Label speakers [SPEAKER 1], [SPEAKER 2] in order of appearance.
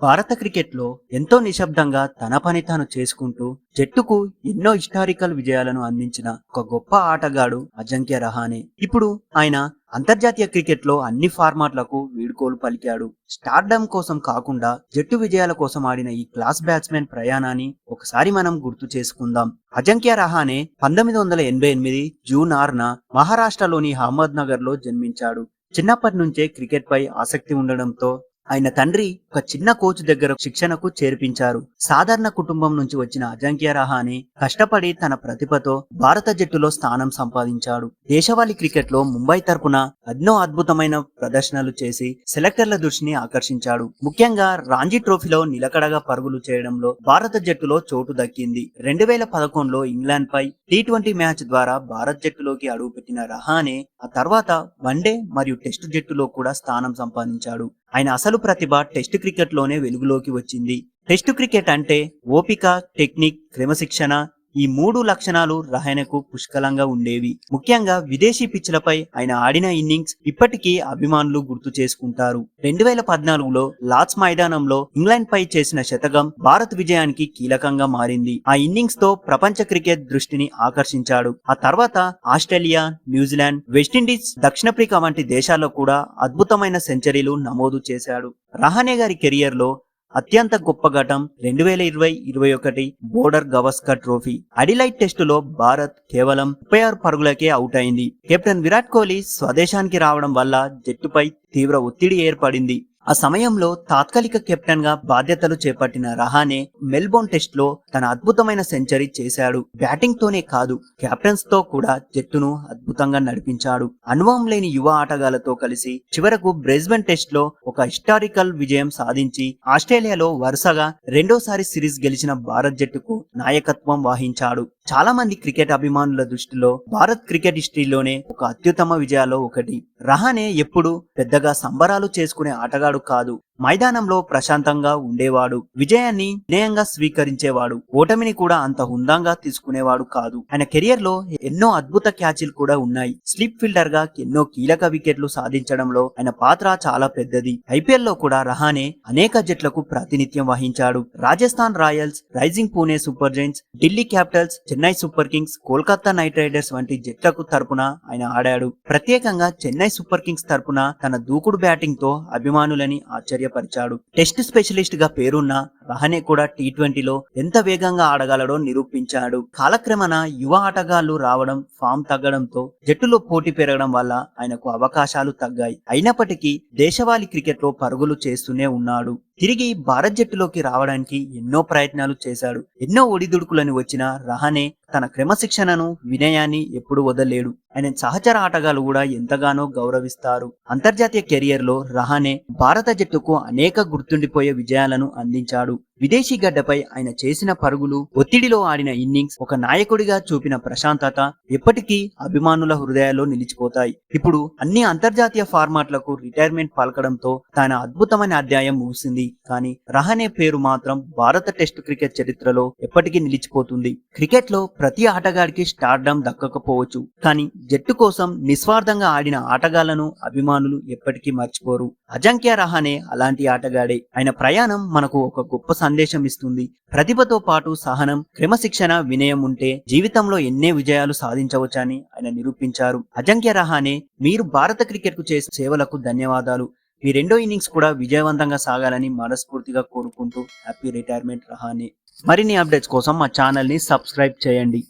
[SPEAKER 1] భారత క్రికెట్లో ఎంతో నిశ్శబ్దంగా తన పని తాను చేసుకుంటూ జట్టుకు ఎన్నో హిస్టారికల్ విజయాలను అందించిన ఒక గొప్ప ఆటగాడు అజింక్య రహానే. ఇప్పుడు ఆయన అంతర్జాతీయ క్రికెట్లో అన్ని ఫార్మాట్లకు వీడ్కోలు పలికాడు. స్టార్డమ్ కోసం కాకుండా జట్టు విజయాల కోసం ఆడిన ఈ క్లాస్ బ్యాట్స్మెన్ ప్రయాణాన్ని ఒకసారి మనం గుర్తు చేసుకుందాం. అజింక్య రహానే 1988 జూన్ 6న మహారాష్ట్రలోని అహ్మద్ నగర్ లో జన్మించాడు. చిన్నప్పటి నుంచే క్రికెట్ పై ఆసక్తి ఉండడంతో ఆయన తండ్రి ఒక చిన్న కోచ్ దగ్గర శిక్షణకు చేర్పించారు. సాధారణ కుటుంబం నుంచి వచ్చిన అజింక్య రహానే కష్టపడి తన ప్రతిభతో భారత జట్టులో స్థానం సంపాదించాడు. దేశవాళీ క్రికెట్ లో ముంబై తరపున ఎన్నో అద్భుతమైన ప్రదర్శనలు చేసి సెలెక్టర్ల దృష్టిని ఆకర్షించాడు. ముఖ్యంగా రాంజీ ట్రోఫీలో నిలకడగా పరుగులు చేయడంలో భారత జట్టులో చోటు దక్కింది. 2011లో ఇంగ్లాండ్ పై టీ20 మ్యాచ్ ద్వారా భారత జట్టులోకి అడుగుపెట్టిన రహానే ఆ తర్వాత వన్డే మరియు టెస్టు జట్టులో కూడా స్థానం సంపాదించాడు. ఆయన అసలు ప్రతిభ టెస్ట్ క్రికెట్ లోనే వెలుగులోకి వచ్చింది. టెస్ట్ క్రికెట్ అంటే ఓపిక, టెక్నిక్, క్రమశిక్షణ ఈ మూడు లక్షణాలు రహానెకు పుష్కలంగా ఉండేవి. ముఖ్యంగా విదేశీ పిచ్లపై ఆయన ఆడిన ఇన్నింగ్స్ ఇప్పటికీ అభిమానులు గుర్తు చేసుకుంటారు. 2014లో లార్డ్స్ మైదానంలో ఇంగ్లాండ్ పై చేసిన శతకం భారత్ విజయానికి కీలకంగా మారింది. ఆ ఇన్నింగ్స్ తో ప్రపంచ క్రికెట్ దృష్టిని ఆకర్షించాడు. ఆ తర్వాత ఆస్ట్రేలియా, న్యూజిలాండ్, వెస్టిండీస్, దక్షిణాఫ్రికా వంటి దేశాల్లో కూడా అద్భుతమైన సెంచరీలు నమోదు చేశాడు. రహానే గారి కెరియర్ లో అత్యంత గొప్ప ఘటం 2020-21 బోర్డర్ గవస్కర్ ట్రోఫీ. అడిలైడ్ టెస్టులో భారత్ కేవలం 36 పరుగులకే అవుట్ అయింది. కెప్టెన్ విరాట్ కోహ్లీ స్వదేశానికి రావడం వల్ల జట్టుపై తీవ్ర ఒత్తిడి ఏర్పడింది. ఆ సమయంలో తాత్కాలిక కెప్టెన్ గా బాధ్యతలు చేపట్టిన రహానే మెల్బోర్న్ టెస్ట్ లో తన అద్భుతమైన సెంచరీ చేశాడు. బ్యాటింగ్ తోనే కాదు, కెప్టెన్స్ తో కూడా జట్టును అద్భుతంగా నడిపించాడు. అనుభవం లేని యువ ఆటగాళ్లతో కలిసి చివరకు బ్రిస్బేన్ టెస్ట్ లో ఒక హిస్టారికల్ విజయం సాధించి ఆస్ట్రేలియాలో వరుసగా రెండోసారి సిరీస్ గెలిచిన భారత్ జట్టుకు నాయకత్వం వహించాడు. చాలా మంది క్రికెట్ అభిమానుల దృష్టిలో భారత్ క్రికెట్ హిస్టరీలోనే ఒక అత్యుత్తమ విజయాల్లో ఒకటి. రహానే ఎప్పుడు పెద్దగా సంబరాలు చేసుకునే ఆటగాడు కాదు. మైదానంలో ప్రశాంతంగా ఉండేవాడు. విజయాన్ని వినయంగా స్వీకరించేవాడు. ఓటమిని కూడా అంత హుందాగా తీసుకునేవాడు కాదు. ఆయన కెరియర్ లో ఎన్నో అద్భుత క్యాచ్లు కూడా ఉన్నాయి. స్లిప్ ఫీల్డర్ గా ఎన్నో కీలక వికెట్లు సాధించడంలో ఆయన పాత్ర చాలా పెద్దది. ఐపీఎల్ లో కూడా రహానే అనేక జట్లకు ప్రాతినిధ్యం వహించాడు. Rajasthan Royals, Rising Pune Super Giants, Delhi Capitals, Chennai Super Kings, Kolkata Knight Riders వంటి జట్లకు తరపున ఆయన ఆడాడు. ప్రత్యేకంగా చెన్నై సూపర్ కింగ్స్ తరపున తన దూకుడు బ్యాటింగ్ తో అభిమానులని ఆశ్చర్యపరిచాడు. టెస్ట్ స్పెషలిస్ట్ గా పేరున్న రహానే కూడా టీ20లో ఎంత వేగంగా ఆడగలడో నిరూపించాడు. కాలక్రమేణా యువ ఆటగాళ్లు రావడం, ఫామ్ తగ్గడంతో జట్టులో పోటీ పెరగడం వల్ల ఆయనకు అవకాశాలు తగ్గాయి. అయినప్పటికీ దేశవాళీ క్రికెట్ లో పరుగులు చేస్తూనే ఉన్నాడు. తిరిగి భారత్ జట్టులోకి రావడానికి ఎన్నో ప్రయత్నాలు చేశాడు. ఎన్నో ఒడిదుడుకులని వచ్చిన రహానే తన క్రమశిక్షణను, వినయాన్ని ఎప్పుడు వదలలేడు. ఆయన సహచర ఆటగాళ్లు కూడా ఎంతగానో గౌరవిస్తారు. అంతర్జాతీయ కెరియర్ లో రహానే భారత జట్టుకు అనేక గుర్తుండిపోయే విజయాలను అందించాడు. విదేశీ గడ్డపై ఆయన చేసిన పరుగులు, ఒత్తిడిలో ఆడిన ఇన్నింగ్స్, ఒక నాయకుడిగా చూపిన ప్రశాంతత ఎప్పటికీ అభిమానుల హృదయాల్లో నిలిచిపోతాయి. ఇప్పుడు అన్ని అంతర్జాతీయ ఫార్మాట్లకు రిటైర్మెంట్ పలకడంతో తన అద్భుతమైన అధ్యాయం ముగిసింది. కానీ రహానే పేరు మాత్రం భారత టెస్ట్ క్రికెట్ చరిత్రలో ఎప్పటికీ నిలిచిపోతుంది. క్రికెట్ లో ప్రతి ఆటగాడికి స్టార్డమ్ దక్కకపోవచ్చు, కానీ జట్టు కోసం నిస్వార్థంగా ఆడిన ఆటగాళ్లను అభిమానులు ఎప్పటికీ మర్చిపోరు. అజింక్య రహానే అలాంటి ఆటగాడే. ఆయన ప్రయాణం మనకు ఒక గొప్ప సందేశం ఇస్తుంది. ప్రతిభతో పాటు సహనం, క్రమశిక్షణ, వినయం ఉంటే జీవితంలో ఎన్నే విజయాలు సాధించవచ్చని ఆయన నిరూపించారు. అజింక్య రహానే, మీరు భారత క్రికెట్ కు చేసే సేవలకు ధన్యవాదాలు. మీ రెండో ఇన్నింగ్స్ కూడా విజయవంతంగా సాగాలని మనస్ఫూర్తిగా కోరుకుంటూ హ్యాపీ రిటైర్మెంట్ రహానే. మరిన్ని అప్డేట్స్ కోసం మా ఛానల్ ని సబ్స్క్రైబ్ చేయండి.